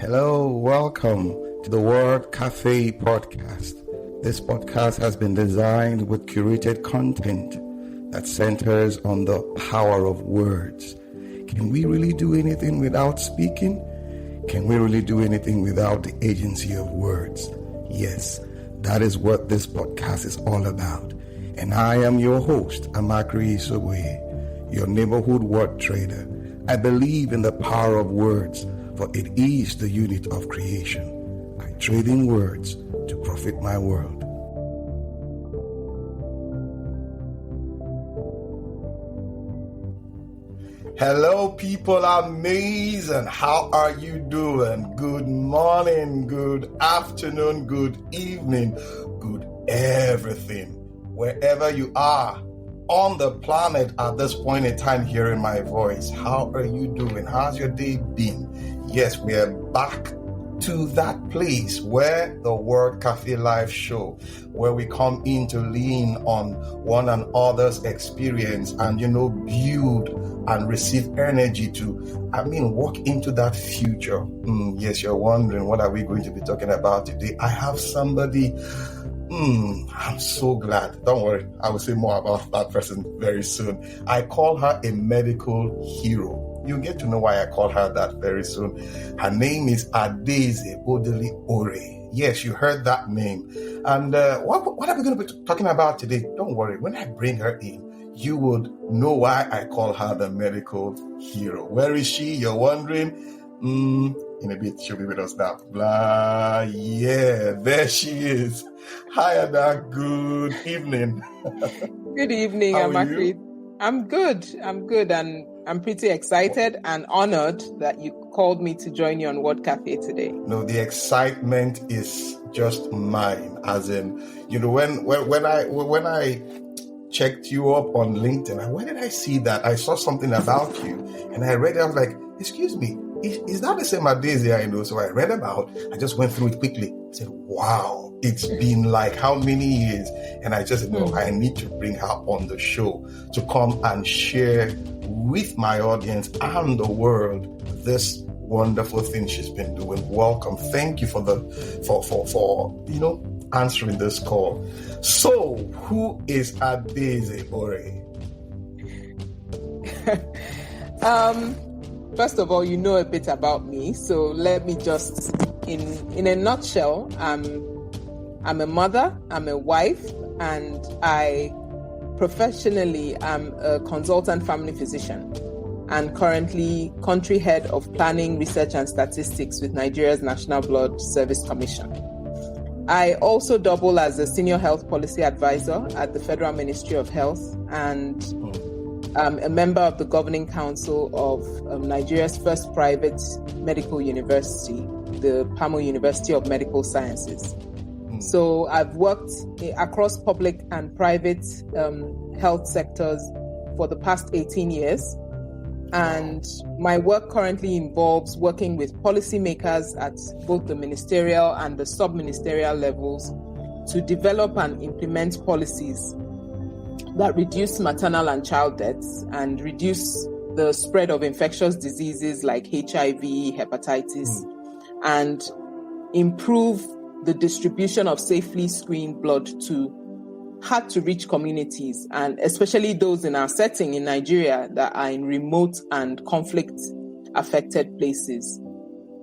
Hello, welcome to the Word Café podcast. This podcast has been designed with curated content that centers on the power of words. Can we really do anything without speaking? Can we really do anything without the agency of words? Yes, that is what this podcast is all about. And I am your host, Adaeze Odili Oreh, your neighborhood word trader. I believe in the power of words, for it is the unit of creation. I trade in words to profit my world. Hello, people amazing. How are you doing? Good morning, good afternoon, good evening, good everything. Wherever you are on the planet at this point in time hearing my voice, how are you doing? How's your day been? Yes, we are back to that place where the Word Cafe live show, where we come in to lean on one another's experience and, build and receive energy to, walk into that future. Yes, you're wondering, what are we going to be talking about today? I have somebody, I'm so glad. Don't worry, I will say more about that person very soon. I call her a medical hero. You'll get to know why I call her that very soon. Her name is Adaeze Odili Oreh. Yes, you heard that name. And what are we going to be talking about today? Don't worry, when I bring her in, you would know why I call her the medical hero. Where is she? You're wondering? In a bit, she'll be with us now. Blah, yeah, there she is. Hi, Ada. Good evening. Good evening, Amakri. I'm good, and I'm pretty excited and honored that you called me to join you on Word Cafe today. No, the excitement is just mine. As in, when I checked you up on LinkedIn, where did I see that? I saw something about you, and I read it. I was like, excuse me, is that the same Adaeze I know? So I read about. I just went through it quickly. I said, wow, it's been like how many years? And I just know I need to bring her on the show to come and share with my audience and the world this wonderful thing she's been doing. Welcome. Thank you for answering this call. So, who is Adaeze Oreh? First of all, you know a bit about me, so let me just, in a nutshell, I'm a mother, I'm a wife, and I professionally am a consultant family physician and currently country head of planning, research, and statistics with Nigeria's National Blood Service Commission. I also double as a senior health policy advisor at the Federal Ministry of Health, and I'm a member of the governing council of Nigeria's first private medical university, the Pamo University of Medical Sciences. So I've worked across public and private health sectors for the past 18 years. And my work currently involves working with policymakers at both the ministerial and the sub-ministerial levels to develop and implement policies that reduce maternal and child deaths and reduce the spread of infectious diseases like HIV, hepatitis, and improve the distribution of safely screened blood to hard-to-reach communities, and especially those in our setting in Nigeria that are in remote and conflict-affected places.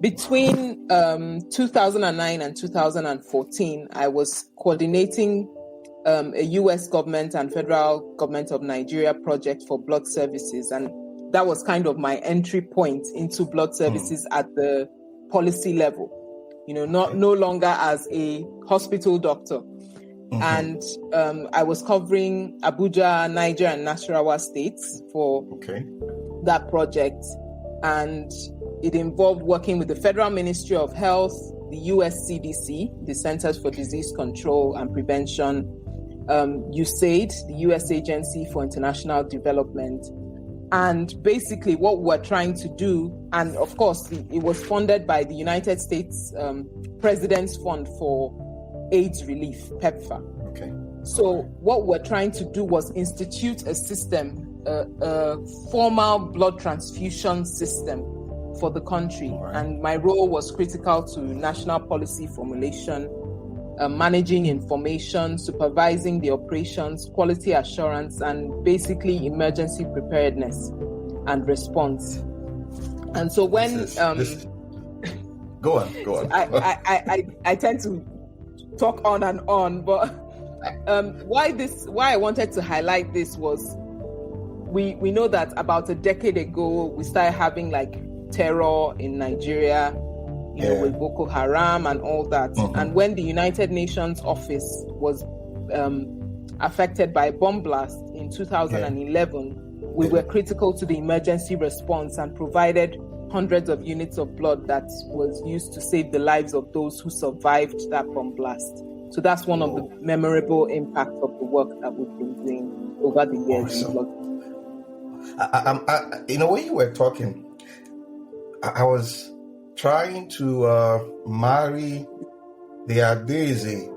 Between 2009 and 2014, I was coordinating a U.S. government and federal government of Nigeria project for blood services, and that was kind of my entry point into blood services at the policy level. No longer as a hospital doctor. And I was covering Abuja, Niger, and Nasarawa states for that project. And it involved working with the Federal Ministry of Health, the US CDC, the Centers for Disease Control and Prevention, USAID, the US Agency for International Development. And basically what we're trying to do, and of course, it was funded by the United States President's Fund for AIDS Relief, PEPFAR. So what we're trying to do was institute a system, a formal blood transfusion system for the country. Right. And my role was critical to national policy formulation, managing information, supervising the operations, quality assurance, and basically emergency preparedness and response. And so when go on. I tend to talk on and on, but why I wanted to highlight this was we know that about a decade ago we started having like terror in Nigeria, you know, with Boko Haram and all that. And when the United Nations office was affected by a bomb blast in 2011, we were critical to the emergency response and provided hundreds of units of blood that was used to save the lives of those who survived that bomb blast. So that's one of the memorable impacts of the work that we've been doing over the years. In a way you were talking, I was trying to marry the Adaeze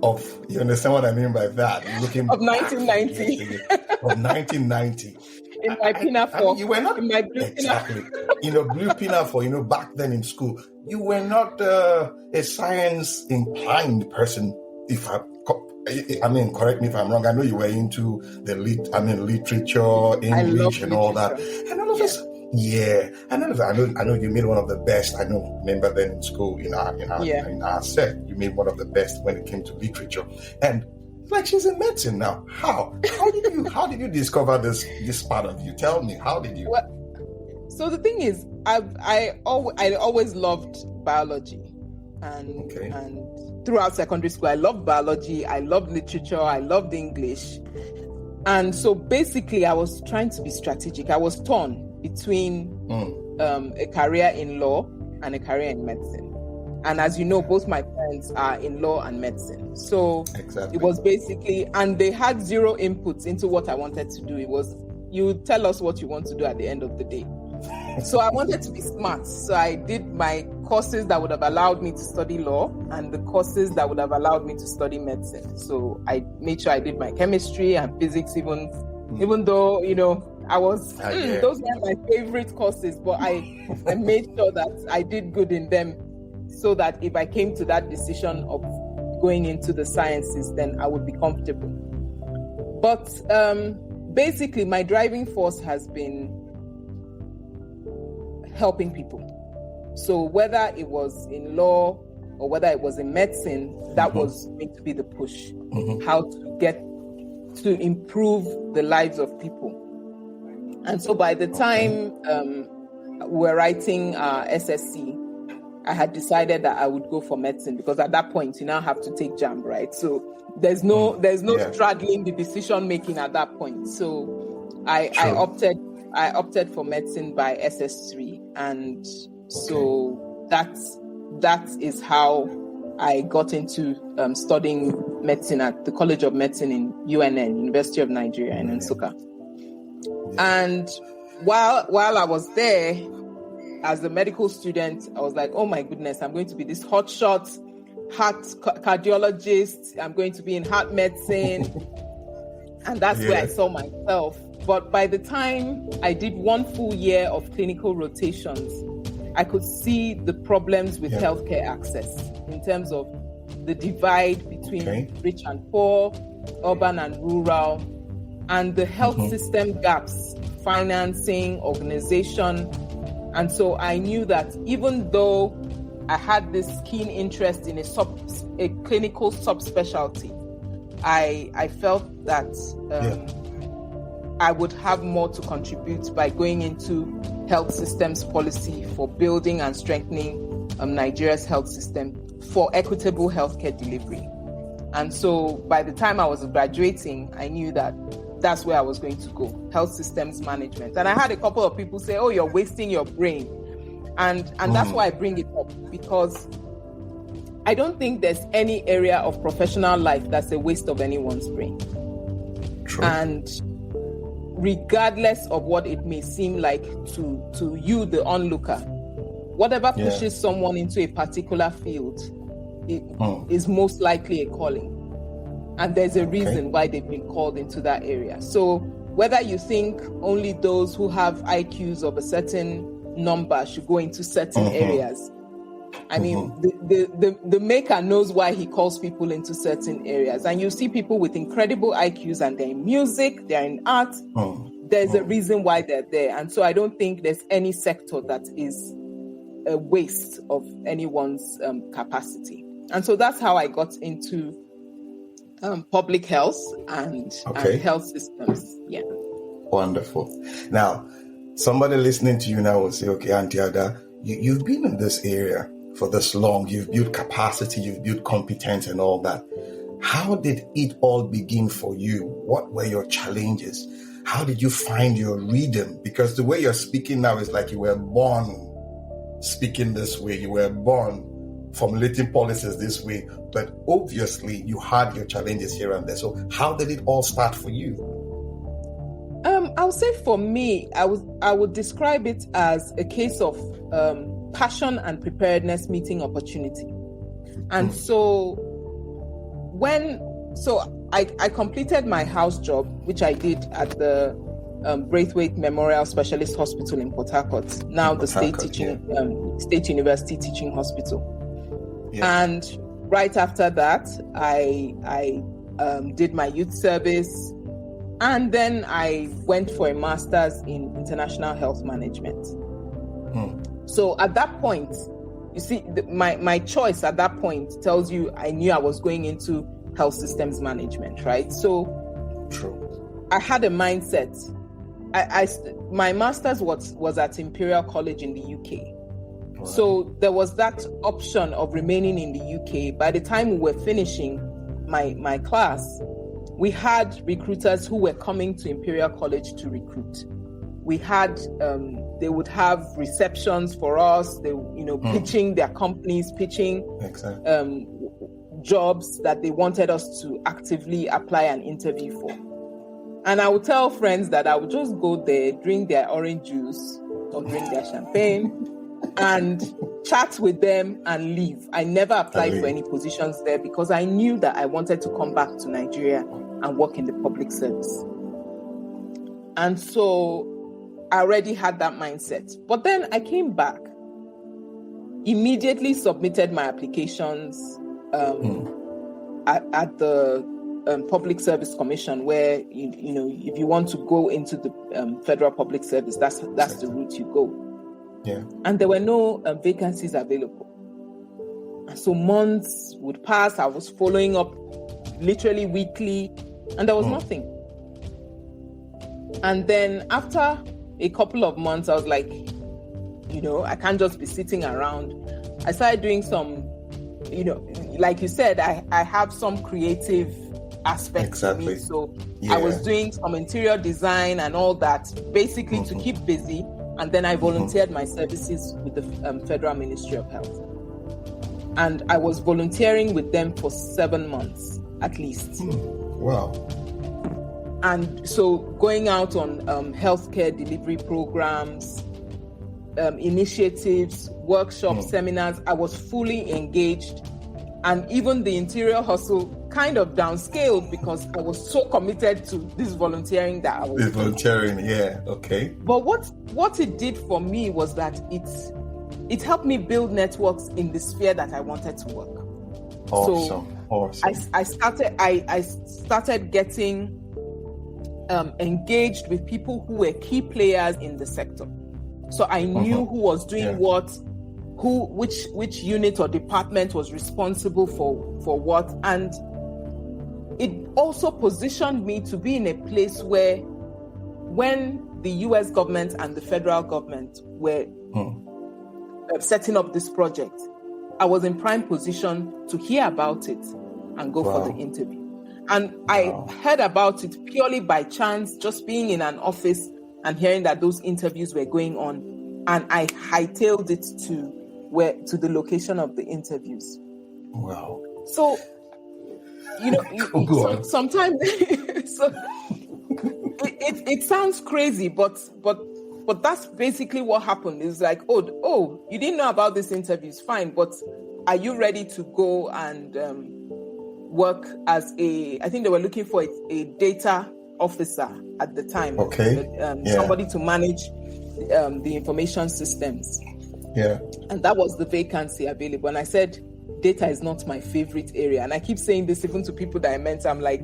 of, you understand what I mean by that? Looking of 1990. Of 1990. In my pinafore. You were not in my blue exactly in a blue pinafore. Back then in school, you were not a science inclined person. I mean, correct me if I'm wrong. I know you were into the literature, English, and all that. And all of this, I know you made one of the best. Remember then in school in our set, you made one of the best when it came to literature. And like, she's in medicine now. How did you discover this part of you? Tell me, how did you? Well, so the thing is, I always loved biology, and throughout secondary school, I loved biology, I loved literature, I loved English, and so basically, I was trying to be strategic. I was torn between a career in law and a career in medicine. And as you know, both my parents are in law and medicine. So It was basically, and they had zero inputs into what I wanted to do. It was, you tell us what you want to do at the end of the day. So I wanted to be smart. So I did my courses that would have allowed me to study law and the courses that would have allowed me to study medicine. So I made sure I did my chemistry and physics, even though, I was, those were my favorite courses, but I made sure that I did good in them, so that if I came to that decision of going into the sciences, then I would be comfortable. But basically, my driving force has been helping people. So whether it was in law or whether it was in medicine, that was going to be the push. How to get to improve the lives of people. And so by the time we're writing SSC, I had decided that I would go for medicine, because at that point you now have to take JAMB, right? So there's no straddling the decision making at that point. So I opted for medicine by SS3, and so that is how I got into studying medicine at the College of Medicine in UNN, University of Nigeria in Nsukka. And while I was there, as a medical student, I was like, oh my goodness, I'm going to be this hotshot heart cardiologist. I'm going to be in heart medicine. And that's where I saw myself. But by the time I did 1 full year of clinical rotations, I could see the problems with healthcare access in terms of the divide between rich and poor, urban and rural, and the health system gaps, financing, organization. And so I knew that even though I had this keen interest in a clinical subspecialty, I felt that I would have more to contribute by going into health systems policy for building and strengthening Nigeria's health system for equitable healthcare delivery. And so by the time I was graduating, I knew that that's where I was going to go, health systems management. And I had a couple of people say, oh, you're wasting your brain. And that's why I bring it up, because I don't think there's any area of professional life that's a waste of anyone's brain. True. And regardless of what it may seem like to you, the onlooker, whatever pushes someone into a particular field, it is most likely a calling. And there's a reason why they've been called into that area. So whether you think only those who have IQs of a certain number should go into certain areas. I mean, the maker knows why he calls people into certain areas. And you see people with incredible IQs, and they're in music, they're in art. There's a reason why they're there. And so I don't think there's any sector that is a waste of anyone's capacity. And so that's how I got into public health and health systems. Yeah. Wonderful. Now, somebody listening to you now will say, okay, Auntie Ada, you've been in this area for this long. You've built capacity, you've built competence and all that. How did it all begin for you? What were your challenges? How did you find your rhythm? Because the way you're speaking now is like you were born speaking this way. You were born formulating policies this way. But obviously, you had your challenges here and there. So how did it all start for you? I would say for me, I would describe it as a case of passion and preparedness meeting opportunity. And so I completed my house job, which I did at the Braithwaite Memorial Specialist Hospital in Port Harcourt, now the State University Teaching Hospital. Yeah. And right after that, I did my youth service, and then I went for a master's in international health management. So at that point, you see, my choice at that point tells you I knew I was going into health systems management, right? So true. I had a mindset. My master's was at Imperial College in the UK. Right. So there was that option of remaining in the UK. By the time we were finishing my class, we had recruiters who were coming to Imperial College to recruit. We had, they would have receptions for us, they, pitching their companies, pitching jobs that they wanted us to actively apply and interview for. And I would tell friends that I would just go there, drink their orange juice or drink their champagne and chat with them and leave. I never applied for any positions there because I knew that I wanted to come back to Nigeria and work in the public service. And so I already had that mindset. But then I came back, immediately submitted my applications at the Public Service Commission, where if you want to go into the federal public service, that's the route you go. Yeah. And there were no vacancies available. And so months would pass. I was following up literally weekly, and there was nothing. And then after a couple of months, I was like, I can't just be sitting around. I started doing some, like you said, I have some creative aspects to me. So I was doing some interior design and all that, basically to keep busy. And then I volunteered my services with the Federal Ministry of Health. And I was volunteering with them for 7 months, at least. Wow. And so going out on healthcare delivery programs, initiatives, workshops, seminars, I was fully engaged. And even the interior hustle kind of downscaled because I was so committed to this volunteering that I was doing. Volunteering, yeah, okay. But what it did for me was that it helped me build networks in the sphere that I wanted to work. Awesome. I started getting engaged with people who were key players in the sector. So I knew who was doing what, which unit or department was responsible for what. And it also positioned me to be in a place where when the US government and the federal government were setting up this project, I was in prime position to hear about it and go for the interview. And I heard about it purely by chance, just being in an office and hearing that those interviews were going on. And I hightailed it to the location of the interviews. Wow. So, sometimes it sounds crazy, but that's basically what happened. It's like, oh, you didn't know about this interviews, fine, but are you ready to go and work as I think they were looking for a data officer at the time. Okay. Somebody to manage the information systems. Yeah. And that was the vacancy available. And I said, data is not my favorite area. And I keep saying this even to people that I mentor. I'm like,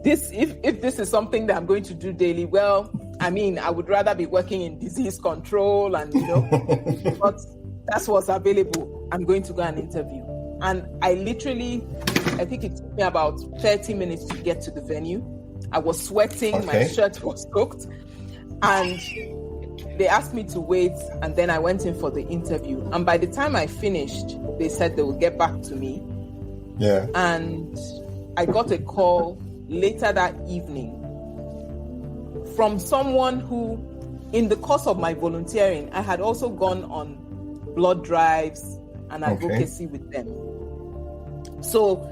if this is something that I'm going to do daily, well, I mean, I would rather be working in disease control and, but that's what's available. I'm going to go and interview. And I think it took me about 30 minutes to get to the venue. I was sweating, my shirt was soaked. And they asked me to wait, and then I went in for the interview. And by the time I finished, they said they would get back to me. Yeah. And I got a call later that evening from someone who, in the course of my volunteering, I had also gone on blood drives and advocacy with them. So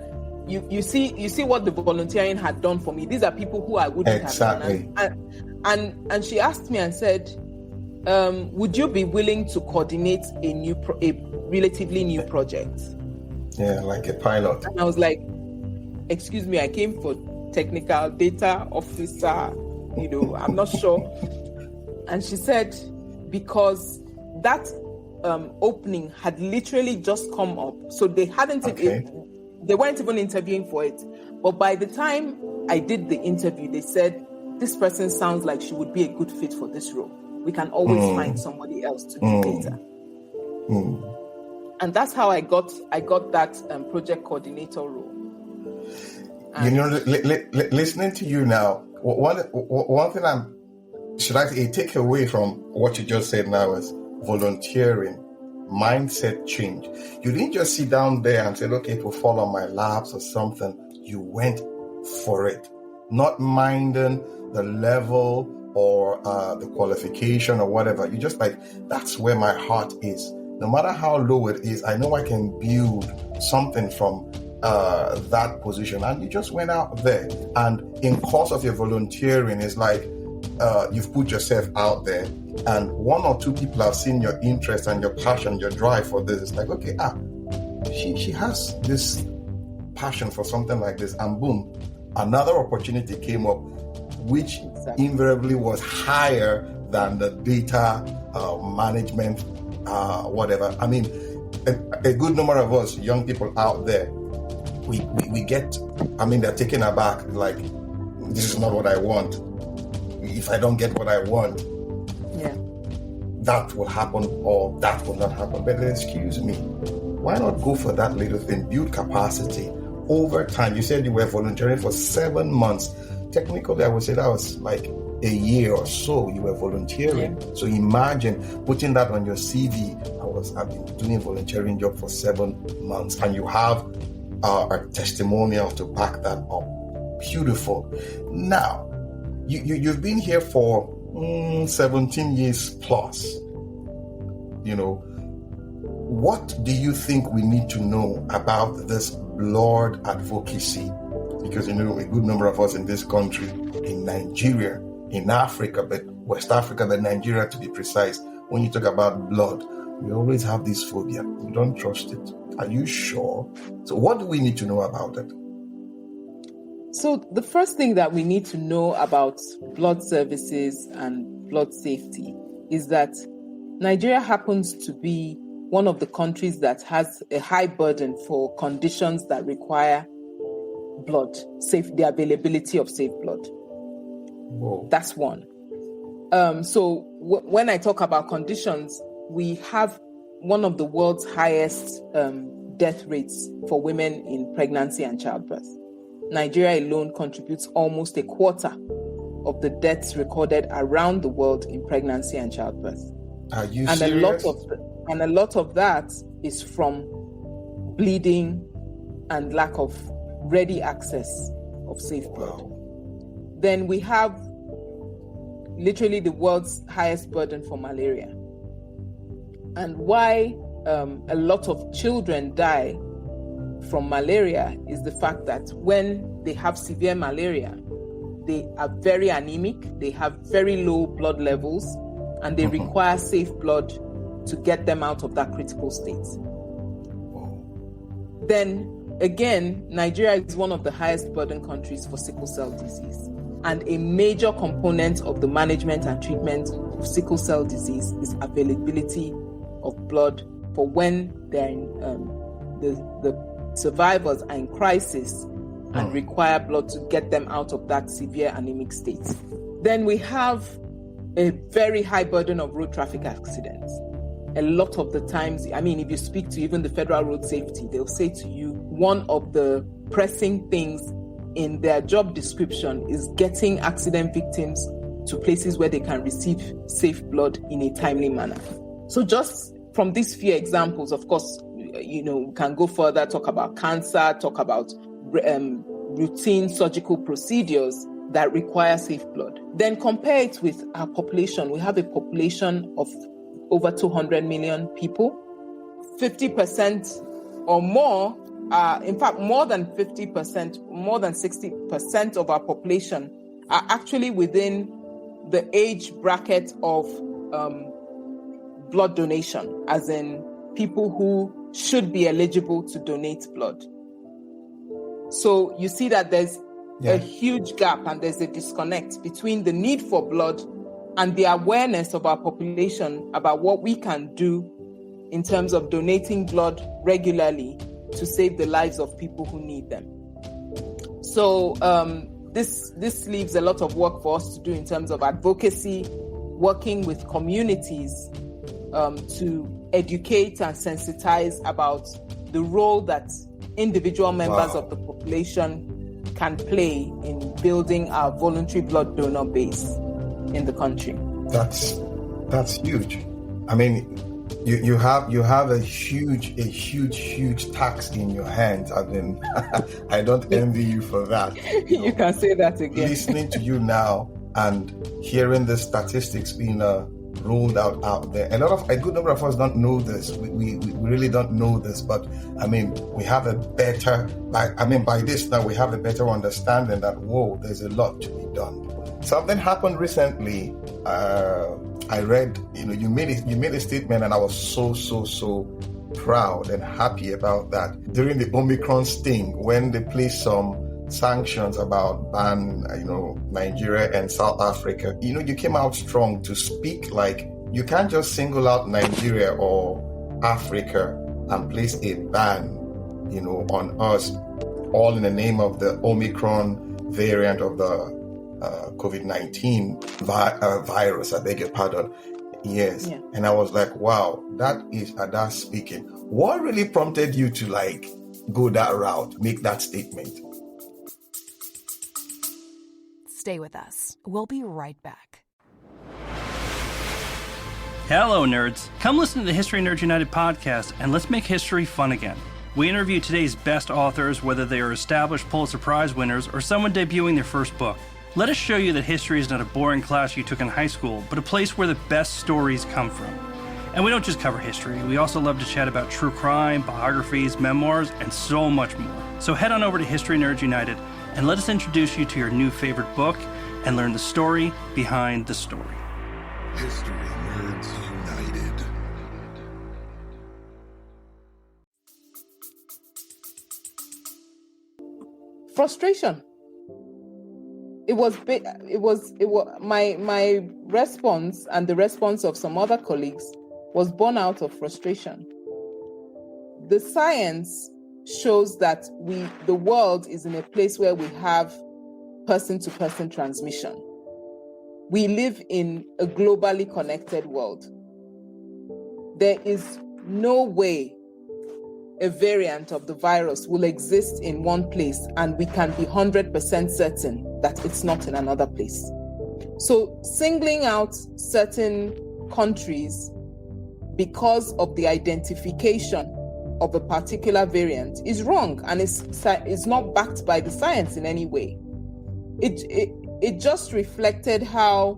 you see what the volunteering had done for me. These are people who I wouldn't have done. And she asked me and said, would you be willing to coordinate a relatively new project? Yeah, like a pilot. And I was like, excuse me, I came for technical data officer, I'm not sure. And she said, because that opening had literally just come up. So they they weren't even interviewing for it. But by the time I did the interview, they said, this person sounds like she would be a good fit for this role. We can always find somebody else to do data. And that's how I got that project coordinator role. Listening to you now, one thing should I take away from what you just said now is volunteering, mindset change. You didn't just sit down there and say, okay, it will fall on my laps or something. You went for it, not minding the level or the qualification or whatever. You just like, that's where my heart is. No matter how low it is, I know I can build something from that position. And you just went out there. And in course of your volunteering, it's like you've put yourself out there. And one or two people have seen your interest and your passion, your drive for this. It's like, okay, she has this passion for something like this. And boom, another opportunity came up, which invariably was higher than the data management, whatever. I mean, a good number of us young people out there, we get, they're taken aback, like, this is not what I want. If I don't get what I want, that will happen or that will not happen. But excuse me, why not go for that little thing, build capacity over time? You said you were volunteering for 7 months. Technically, I would say that was like a year or so you were volunteering. So imagine putting that on your CV. I've been doing a volunteering job for 7 months, and you have a testimonial to back that up. Beautiful. Now, you've been here for 17 years plus. What do you think we need to know about this blood advocacy? Because, a good number of us in this country, in Nigeria, in Africa, but West Africa, but Nigeria to be precise, when you talk about blood, we always have this phobia. We don't trust it. Are you sure? So what do we need to know about it? So the first thing that we need to know about blood services and blood safety is that Nigeria happens to be one of the countries that has a high burden for conditions that require blood, the availability of safe blood. Whoa. That's one. So when I talk about conditions, we have one of the world's highest death rates for women in pregnancy and childbirth. Nigeria alone contributes almost a quarter of the deaths recorded around the world in pregnancy and childbirth. Are you serious? A lot of that is from bleeding and lack of ready access of safe blood. Wow. Then we have literally the world's highest burden for malaria. And why a lot of children die from malaria is the fact that when they have severe malaria, they are very anemic, they have very low blood levels, and they require safe blood to get them out of that critical state. Then again, Nigeria is one of the highest burden countries for sickle cell disease. And a major component of the management and treatment of sickle cell disease is availability of blood for when they're the survivors are in crisis and require blood to get them out of that severe anemic state. Then we have a very high burden of road traffic accidents. A lot of the times, I mean, if you speak to even the Federal Road Safety, they'll say to you, one of the pressing things in their job description is getting accident victims to places where they can receive safe blood in a timely manner. So just from these few examples, of course, we can go further, talk about cancer, talk about routine surgical procedures that require safe blood. Then compare it with our population. We have a population of over 200 million people. 50% or more, in fact, more than 50%, more than 60% of our population are actually within the age bracket of blood donation, as in people who should be eligible to donate blood. So you see that there's a huge gap and there's a disconnect between the need for blood and the awareness of our population about what we can do in terms of donating blood regularly to save the lives of people who need them. So this leaves a lot of work for us to do in terms of advocacy, working with communities to educate and sensitize about the role that individual members of the population can play in building our voluntary blood donor base in the country. That's huge. I mean, you have a huge task in your hands. I mean, I don't envy you for that. You can say that again. Listening to you now and hearing the statistics being rolled out there. A good number of us don't know this. We really don't know this, but I mean, we have a better, by this now we have a better understanding that, there's a lot to be done. Something happened recently. I read, you made a statement and I was so proud and happy about that. During the Omicron sting, when they placed some sanctions about ban, Nigeria and South Africa, you came out strong to speak like you can't just single out Nigeria or Africa and place a ban, on us, all in the name of the Omicron variant of the COVID-19 virus. I beg your pardon. Yes. Yeah. And I was like, wow, that is Adaeze speaking. What really prompted you to go that route, make that statement? Stay with us. We'll be right back. Hello, nerds. Come listen to the History Nerds United podcast and let's make history fun again. We interview today's best authors, whether they are established Pulitzer Prize winners or someone debuting their first book. Let us show you that history is not a boring class you took in high school, but a place where the best stories come from. And we don't just cover history. We also love to chat about true crime, biographies, memoirs, and so much more. So head on over to History Nerds United and let us introduce you to your new favorite book and learn the story behind the story. History Nerds United. Frustration. It was my response and the response of some other colleagues was born out of frustration. The science shows that the world is in a place where we have person-to-person transmission. We live in a globally connected world. There is no way a variant of the virus will exist in one place and we can be 100% certain that it's not in another place. So singling out certain countries because of the identification of a particular variant is wrong and it's not backed by the science in any way. It just reflected how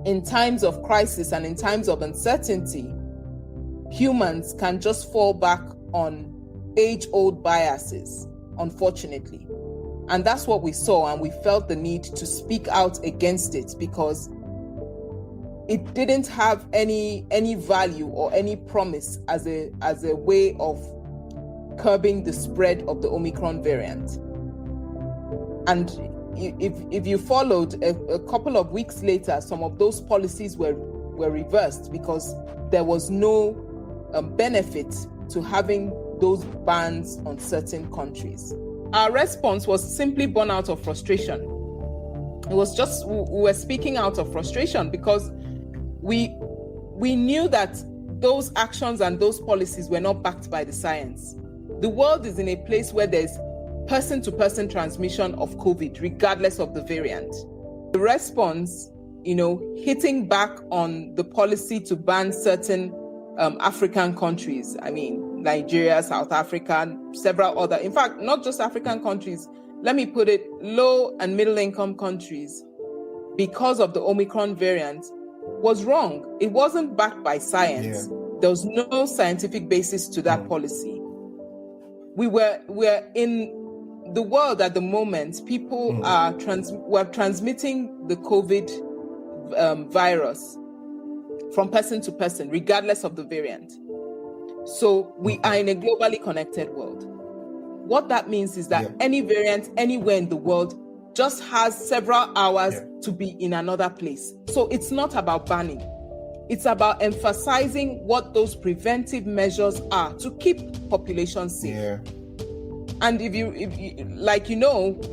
in times of crisis and in times of uncertainty, humans can just fall back on age-old biases, unfortunately. And that's what we saw, and we felt the need to speak out against it because it didn't have any value or any promise as a way of curbing the spread of the Omicron variant. And if you followed, a couple of weeks later, some of those policies were reversed because there was no benefit to having those bans on certain countries. Our response was simply born out of frustration. It was just, we were speaking out of frustration because we knew that those actions and those policies were not backed by the science. The world is in a place where there's person-to-person transmission of COVID, regardless of the variant. The response, hitting back on the policy to ban certain African countries, Nigeria, South Africa, several other, in fact, not just African countries, let me put it, low and middle income countries, because of the Omicron variant, was wrong. It wasn't backed by science. Yeah. There was no scientific basis to that policy. We're in the world at the moment, people were transmitting the COVID virus from person to person, regardless of the variant. So we are in a globally connected world. What that means is that any variant anywhere in the world just has several hours to be in another place. So it's not about banning. It's about emphasizing what those preventive measures are to keep populations safe. Yeah. And if you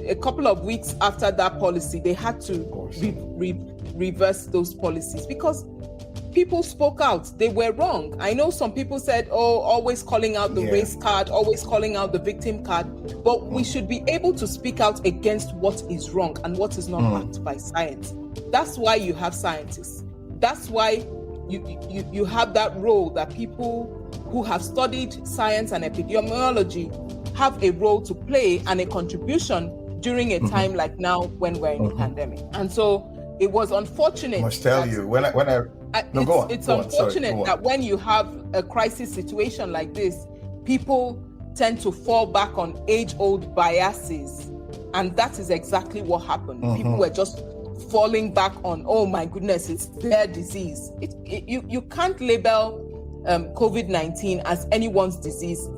a couple of weeks after that policy, they had to reverse those policies because people spoke out. They were wrong. I know some people said, always calling out the race card, always calling out the victim card. But we should be able to speak out against what is wrong and what is not backed by science. That's why you have scientists. That's why you have that role that people who have studied science and epidemiology have a role to play and a contribution during a time like now when we're in a pandemic. And so it was unfortunate. I must tell you, it's unfortunate that when you have a crisis situation like this, people tend to fall back on age-old biases. And that is exactly what happened. People were just falling back on, oh my goodness, it's their disease. You can't label COVID-19 as anyone's disease.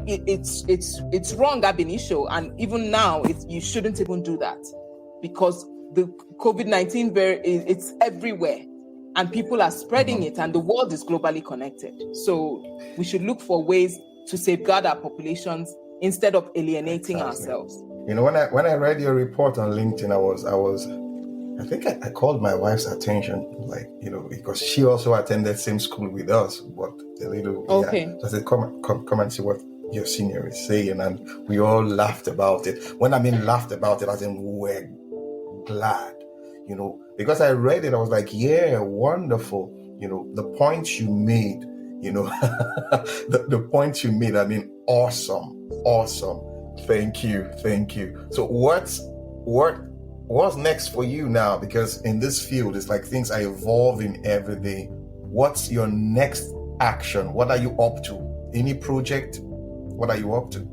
It's wrong ab initio, and even now you shouldn't even do that because the COVID-19 it's everywhere and people are spreading it and the world is globally connected. So we should look for ways to safeguard our populations instead of alienating ourselves. When I read your report on LinkedIn, I think I called my wife's attention, because she also attended same school with us, but a little. Okay. So I said, come and see what your senior is saying, and we all laughed about it. When I mean laughed about it, I think we're glad, because I read it, I was like, yeah, wonderful. The points you made, the points you made, awesome. Thank you. So what's next for you now? Because in this field, it's like things are evolving every day. What's your next action? What are you up to? Any project? What are you up to?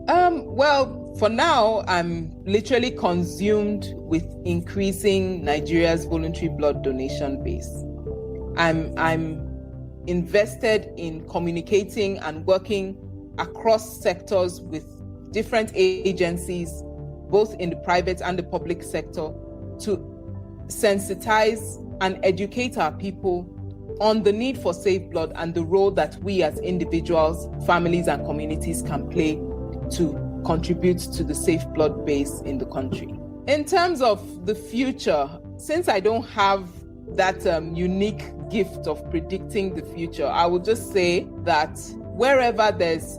Well, for now, I'm literally consumed with increasing Nigeria's voluntary blood donation base. I'm invested in communicating and working across sectors with different agencies, both in the private and the public sector, to sensitize and educate our people on the need for safe blood and the role that we as individuals, families, and communities can play to contribute to the safe blood base in the country. In terms of the future, since I don't have that unique gift of predicting the future, I would just say that wherever there's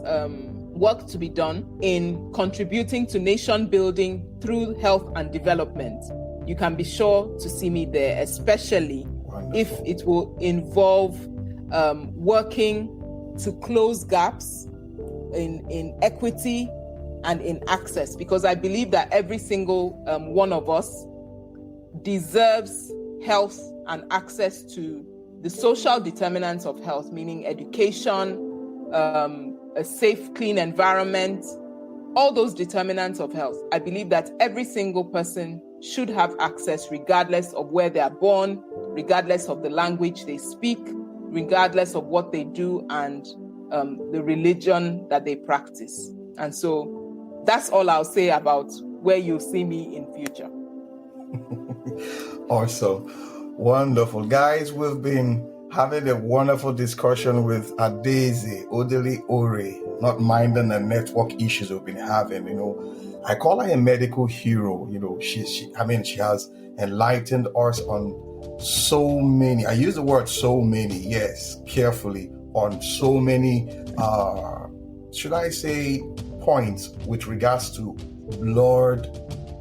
work to be done in contributing to nation building through health and development, you can be sure to see me there, especially if it will involve working to close gaps in equity and in access, because I believe that every single one of us deserves health and access to the social determinants of health, meaning education, a safe, clean environment, all those determinants of health. I believe that every single person should have access regardless of where they are born, regardless of the language they speak, regardless of what they do and the religion that they practice. And so that's all I'll say about where you'll see me in future. Awesome. Wonderful. Guys, we've been having a wonderful discussion with Adaeze Odili Oreh, not minding the network issues we've been having. I call her a medical hero. She has enlightened us on so many, I use the word so many, yes, carefully, on so many, should I say, points with regards to blood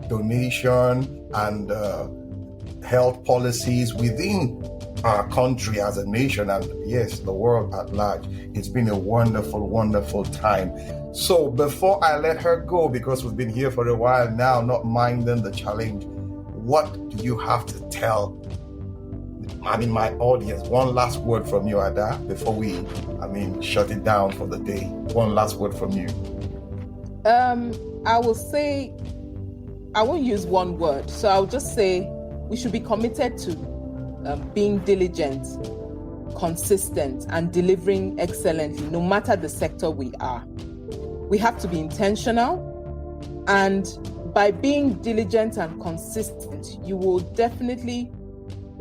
donation and health policies within our country as a nation, and yes, the world at large. It's been a wonderful, wonderful time. So before I let her go, because we've been here for a while now, not minding the challenge, what do you have to tell, my audience? One last word from you, Ada, before we, shut it down for the day. One last word from you. I will say, I won't use one word. So I'll just say we should be committed to being diligent, consistent, and delivering excellently, no matter the sector we are. We have to be intentional, and by being diligent and consistent, you will definitely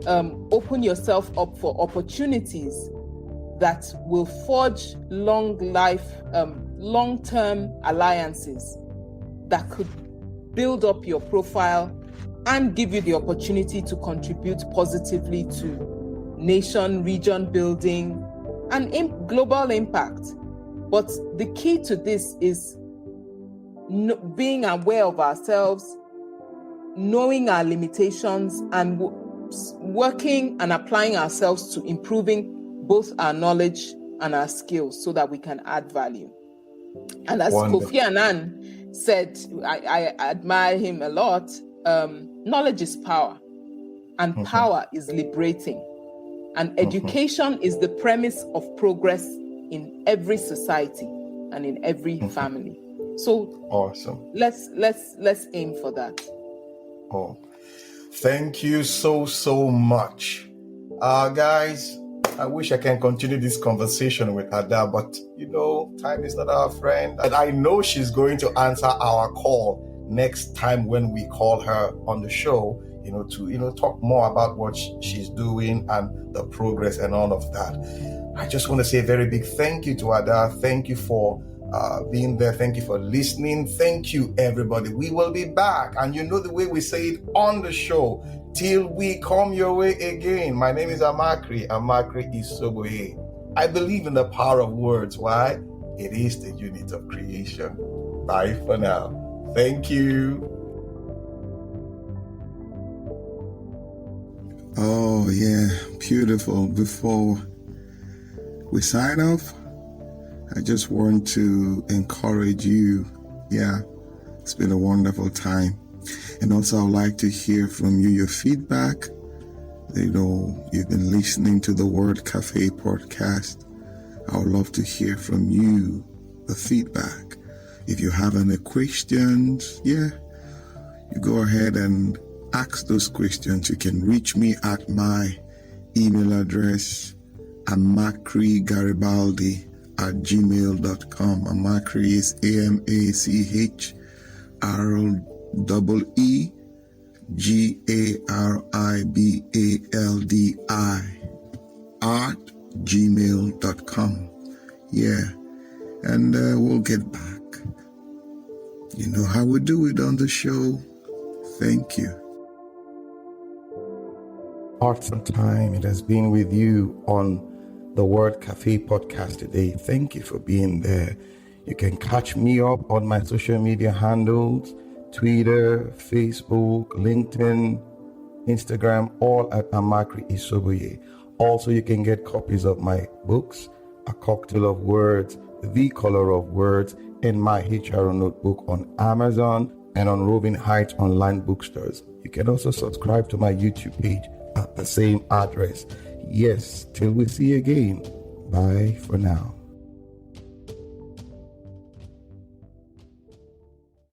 open yourself up for opportunities that will forge long-term alliances that could build up your profile and give you the opportunity to contribute positively to nation, region building, and global impact. But the key to this is being aware of ourselves, knowing our limitations, and working and applying ourselves to improving both our knowledge and our skills so that we can add value. And as Wonderful. Kofi Annan said, I admire him a lot, knowledge is power, and power is liberating. And education is the premise of progress in every society and in every family. So awesome. Let's aim for that. Oh, thank you so much. Guys, I wish I can continue this conversation with Ada, but time is not our friend. And I know she's going to answer our call next time when we call her on the show, to talk more about what she's doing and the progress and all of that. I just want to say a very big thank you to Ada. Thank you for being there. Thank you for listening. Thank you, everybody. We will be back. And the way we say it on the show, till we come your way again. My name is Amakri Isoboye. I believe in the power of words. Why? It is the unit of creation. Bye for now. Thank you. Oh, yeah. Beautiful. Before we sign off, I just want to encourage you. Yeah, it's been a wonderful time. And also, I'd like to hear from you your feedback. You've been listening to the Word Cafe podcast. I would love to hear from you the feedback. If you have any questions, you go ahead and ask those questions. You can reach me at my email address, amakrigaribaldi@gmail.com. Amakri is AMACHREEGaribaldi@gmail.com. And we'll get back. You know how we do it on the show. Thank you. Awesome time it has been with you on the Word Cafe podcast today. Thank you for being there. You can catch me up on my social media handles, Twitter, Facebook, LinkedIn, Instagram, all at Amakri Isoboye. Also, you can get copies of my books, A Cocktail of Words, The Color of Words, and my HRO notebook on Amazon and on Roving Heights online bookstores. You can also subscribe to my YouTube page at the same address. Yes, till we see you again. Bye for now.